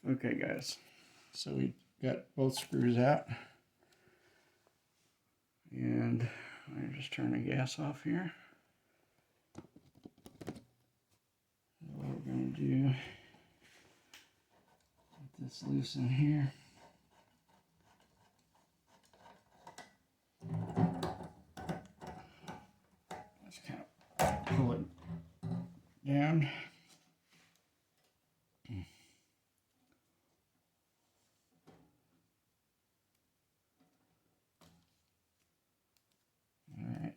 Okay guys, so we got both screws out, and I just turn the gas off here. What we're going to do, get this loose in here. Just kind of pull it down. Alright.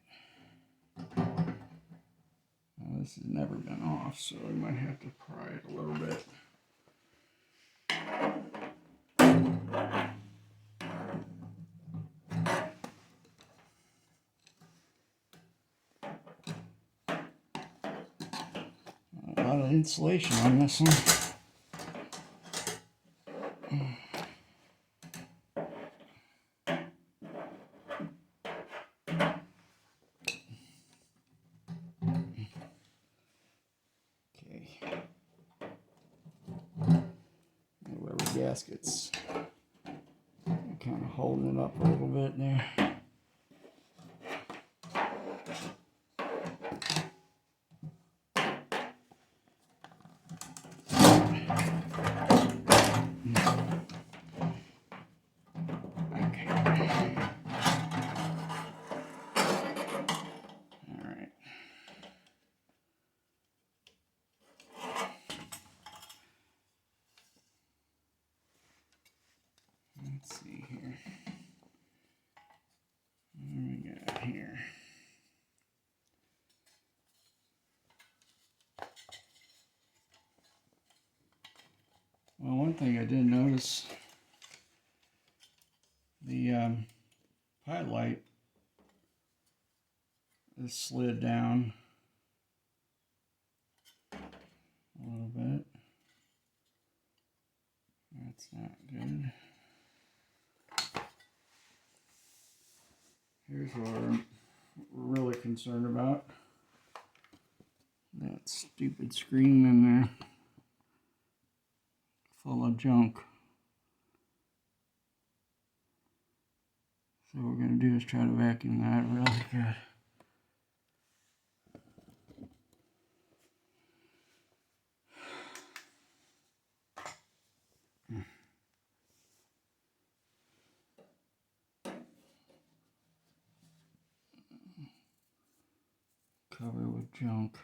Well, this has never been off, so we might have to pry it a little bit. A lot of insulation on this one. Okay. The rubber gaskets kind of holding it up a little bit there. Let's see here. What do we got here? Well, one thing I did notice, the pilot light is slid down a little bit. That's not good. Here's what we're really concerned about. That stupid screen in there, full of junk. So what we're going to do is try to vacuum that really good. Cover with junk.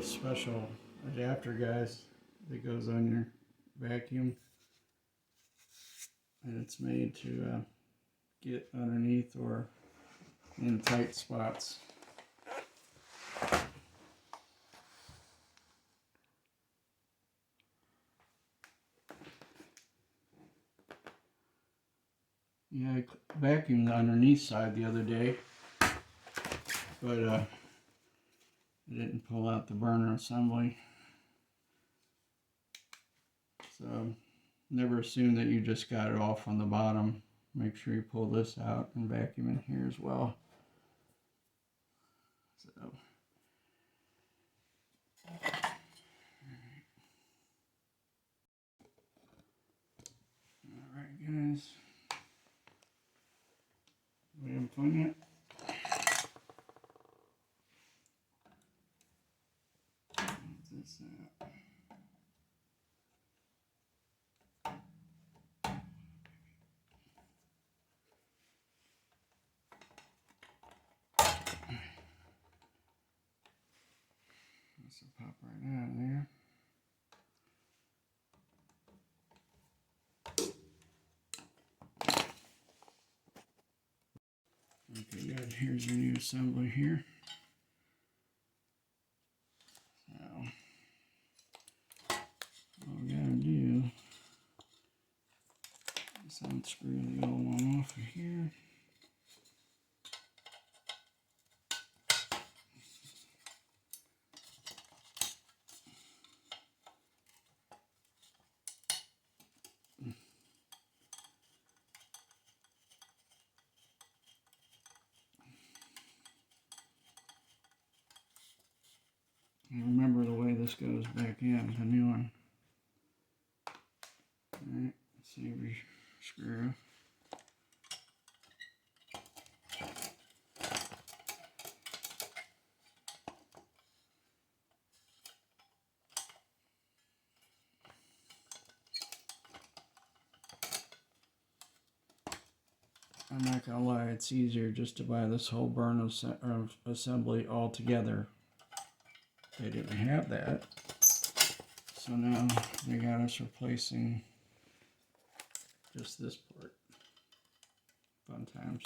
Special adapter, guys, that goes on your vacuum, and it's made to get underneath or in tight spots. Yeah, I vacuumed the underneath side the other day, but I didn't pull out the burner assembly. So never assume that you just got it off on the bottom. Make sure you pull this out and vacuum in here as well. So, all right, guys. We having fun yet? What's this at? This will pop right out of there. Okay, good. Here's your new assembly here. So, all we gotta do is unscrew the old one off of here. And remember the way this goes back in, the new one. Alright, save your screw. I'm not gonna lie, it's easier just to buy this whole burn assembly all together. They didn't have that, so now they got us replacing just this part. Fun times.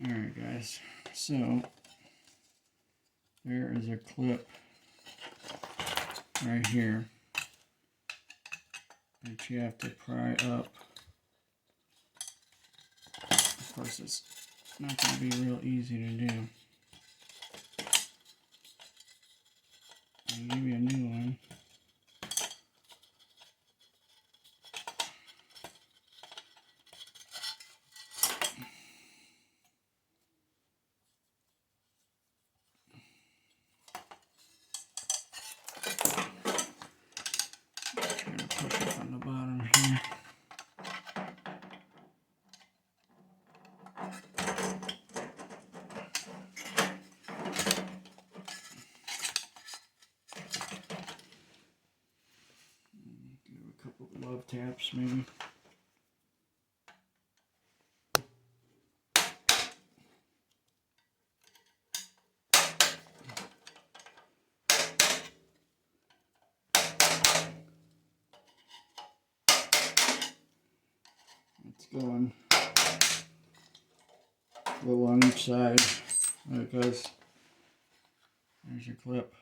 Alright guys, so there is a clip right here that you have to pry up. Of course, it's not going to be real easy to do. I'll give you a new one. Trying to push it on the bottom here. Give it a couple of love taps maybe. It's going a little on each side. There it goes. There's your clip.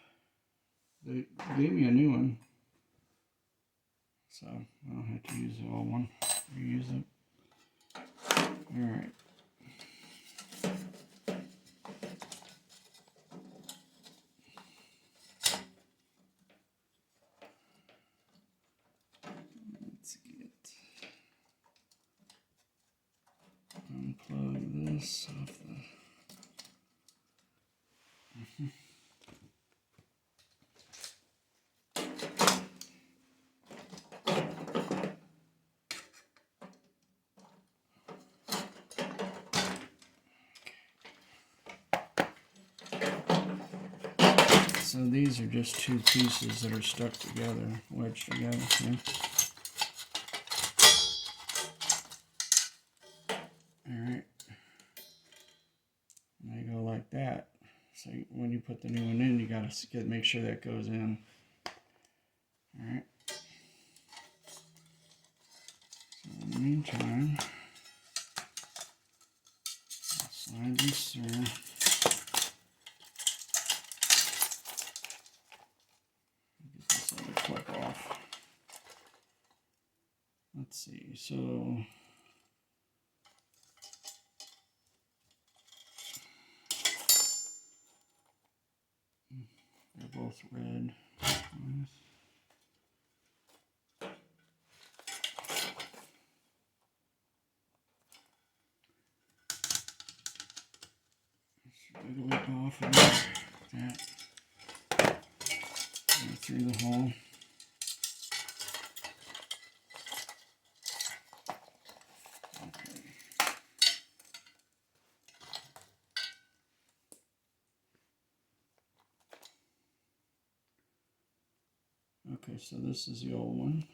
They gave me a new one, so I don't have to use the old one. Reuse it. Alright. Let's unplug this off the. So these are just two pieces that are stuck together, wedged together. See? Alright. And they go like that. So when you put the new one in, you gotta make sure that goes in. Alright. So in the meantime, I'll slide this through. Get this other clip off. see, so they're both red. Get a lip off of that. Go through the hole. Okay, so this is the old one.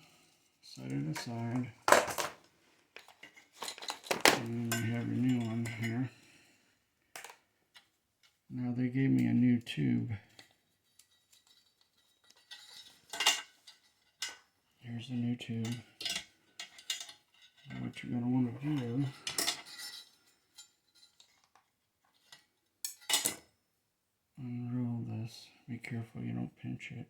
Set it aside. And then we have your new one here. Now they gave me a new tube. Here's the new tube. Now what you're going to want to do unroll this. Be careful you don't pinch it.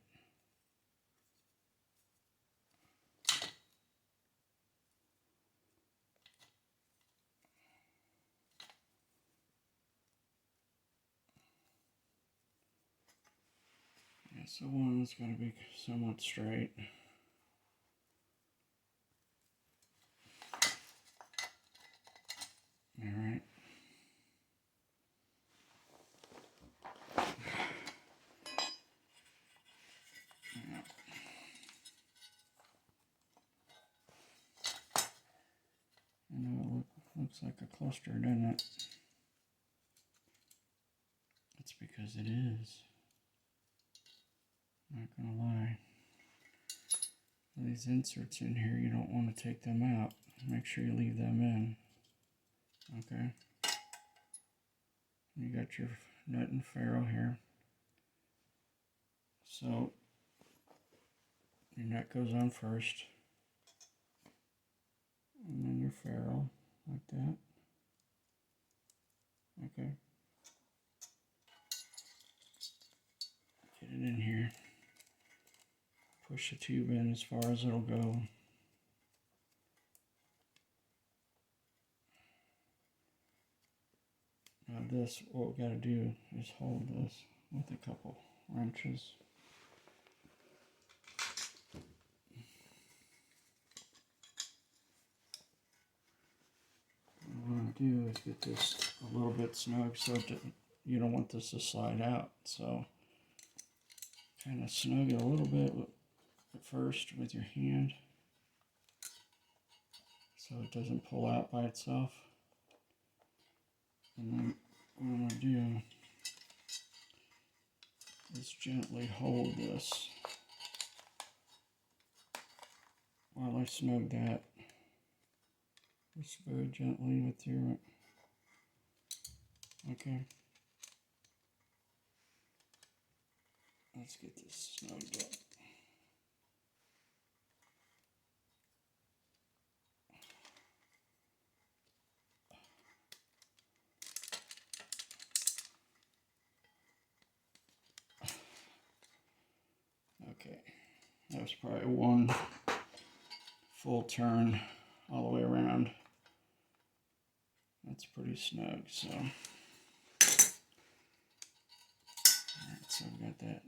Yeah, so one's got to be somewhat straight. Alright. I know it looks like a cluster, doesn't it? That's because it is. Not gonna lie. These inserts in here, you don't want to take them out. Make sure you leave them in. Okay. You got your nut and ferrule here. So your nut goes on first. And then your ferrule, like that. Okay. Get it in here. Push the tube in as far as it'll go. Now this, what we got to do is hold this with a couple wrenches. What we want to do is get this a little bit snug so you don't want this to slide out. So kind of snug it a little bit at first with your hand so it doesn't pull out by itself. And then what I'm going to do is gently hold this while I snug that. Just very gently with your, okay. Let's get this snugged up. Okay, that was probably one full turn all the way around. That's pretty snug, so. Alright, so we got that.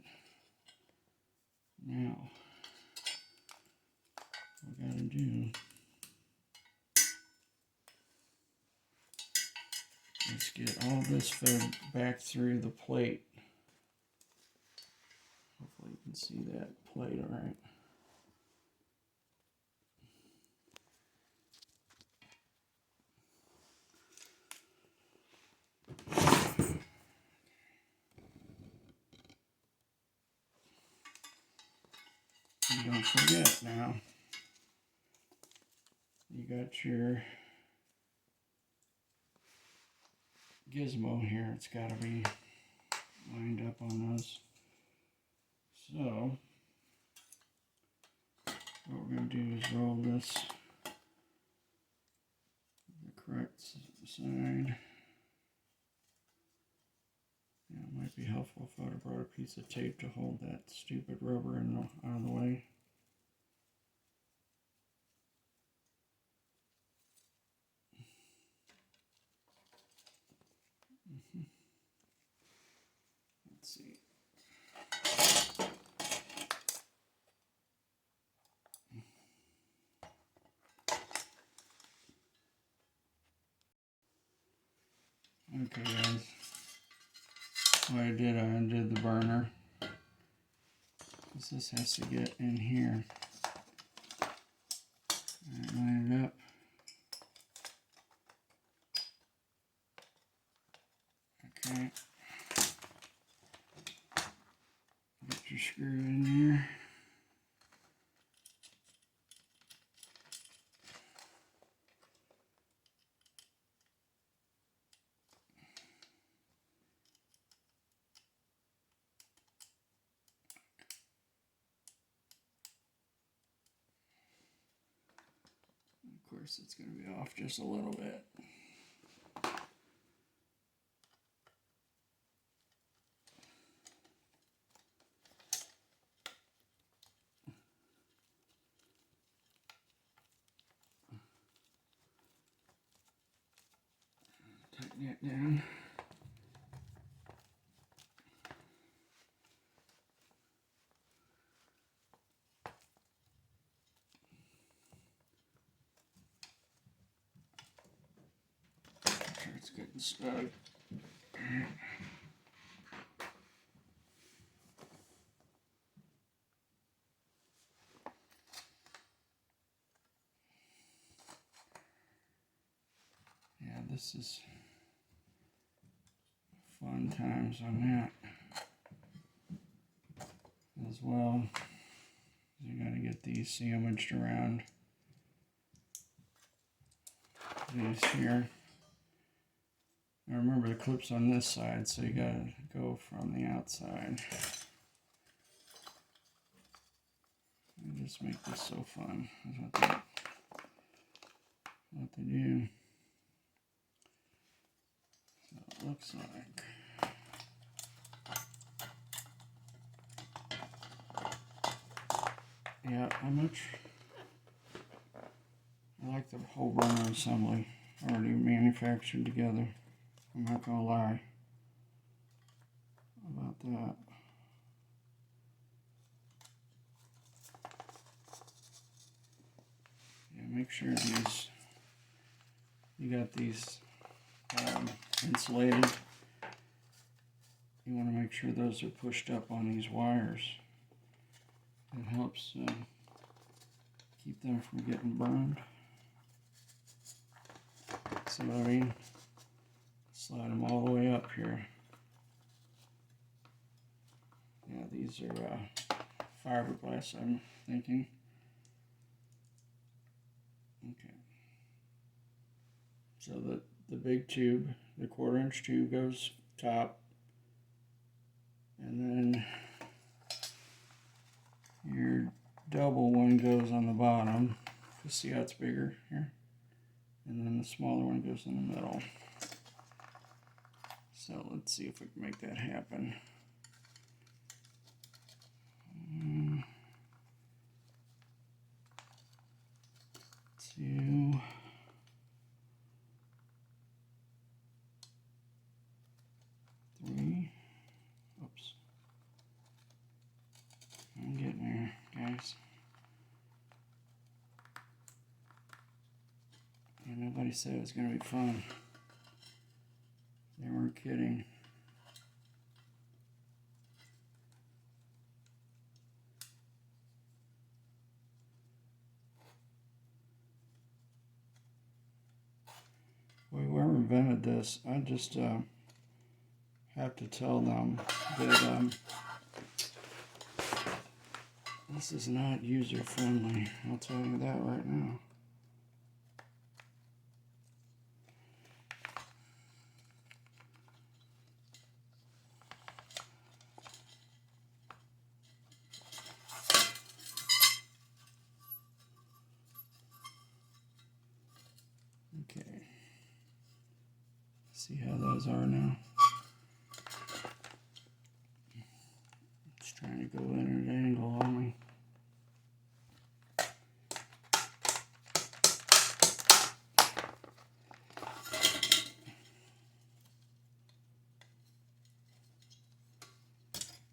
Now, what we gotta do is get all this fed back through the plate. Hopefully you can see that plate all right. And don't forget now, you got your gizmo here. It's got to be lined up on those. So what we're going to do is roll this the correct side. Yeah, it might be helpful if I would have brought a piece of tape to hold that stupid rubber out of the way. Okay, guys. What I did, I undid the burner. This has to get in here. Alright, line it up. Okay. Get your screw in there. Of course, it's going to be off just a little bit. Tighten it down. Make sure it's good and snug. Yeah, this is fun times on that as well. You got to get these sandwiched around these here. Now remember the clip's on this side, so you got to go from the outside. And just make this so fun. That's what they do. So it looks like. Yeah, I like the whole burner assembly already manufactured together. I'm not gonna lie about that. Yeah, make sure you got these insulated. You want to make sure those are pushed up on these wires. It helps keep them from getting burned. See what I mean? Slide them all the way up here. Yeah, these are fiberglass, I'm thinking. Okay. So the big tube, the 1/4-inch tube goes top, and then your double one goes on the bottom. You see how it's bigger here? And then the smaller one goes in the middle. So let's see if we can make that happen. 2. Oops. I'm getting there, guys. And nobody said it was going to be fun. They weren't kidding. Well, whoever invented this, I just have to tell them that this is not user-friendly. I'll tell you that right now. Okay. See how those are now? It's trying to go in at an angle on me.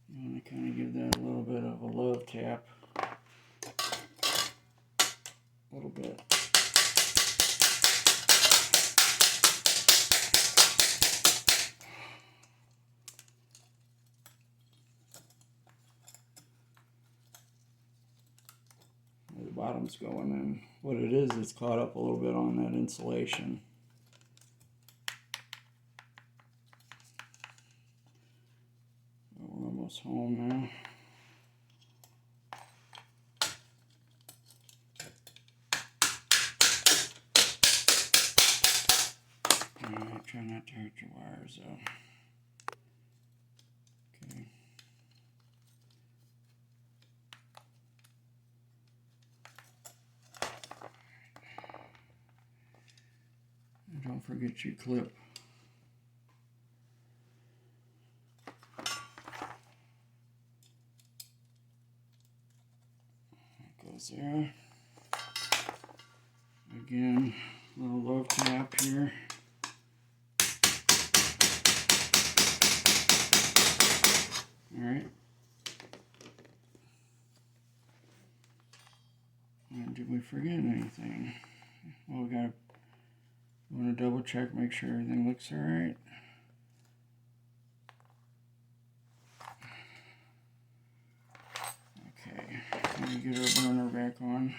You want to kind of give that a little bit of a love tap. A little bit. bottom's going in. What it is, it's caught up a little bit on that insulation. We're almost home now. Alright, try not to hurt your wires though. Okay. And don't forget your clip. That goes there. Again, little love tap here. Alright. And did we forget anything? Well, we want to double check, make sure everything looks alright. Okay, let me get our burner back on.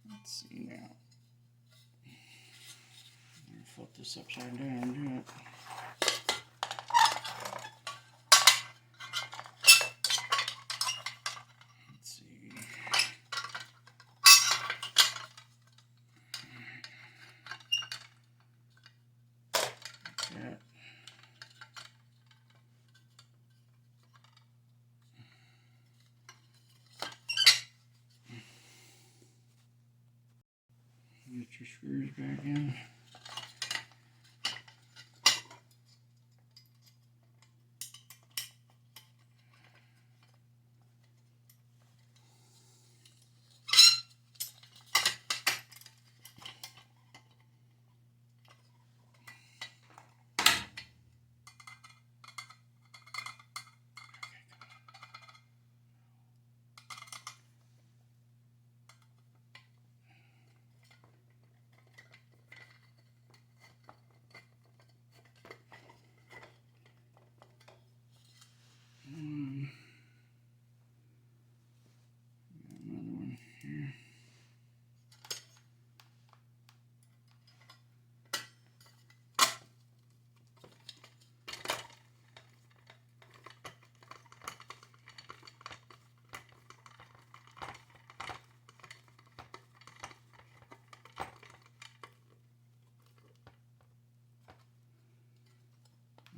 Let's see now. Let me flip this upside down and do it. Get your screws back in. Another one here.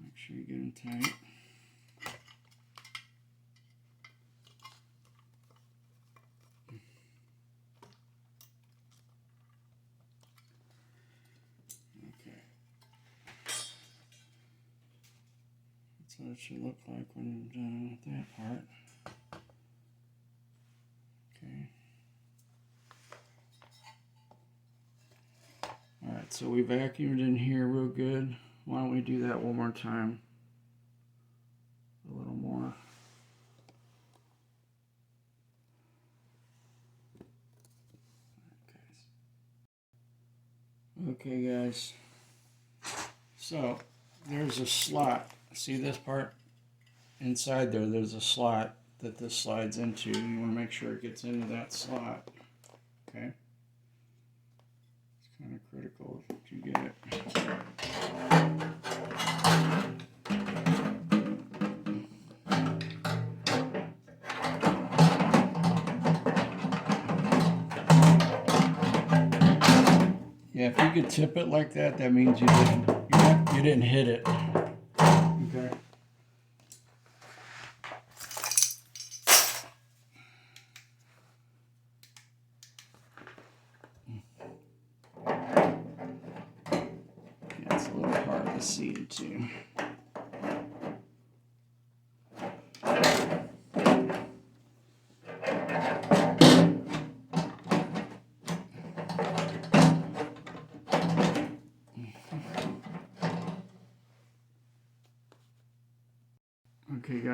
Make sure you get them tight. That's what it should look like when you're done with that part. Okay. Alright, so we vacuumed in here real good. Why don't we do that one more time? A little more. Okay guys, so there's a slot. See this part? Inside there's a slot that this slides into. You want to make sure it gets into that slot. Okay? It's kind of critical that you get it. Yeah, if you could tip it like that, that means you didn't hit it. Okay. Yeah, it's a little hard to see too. Okay, guys.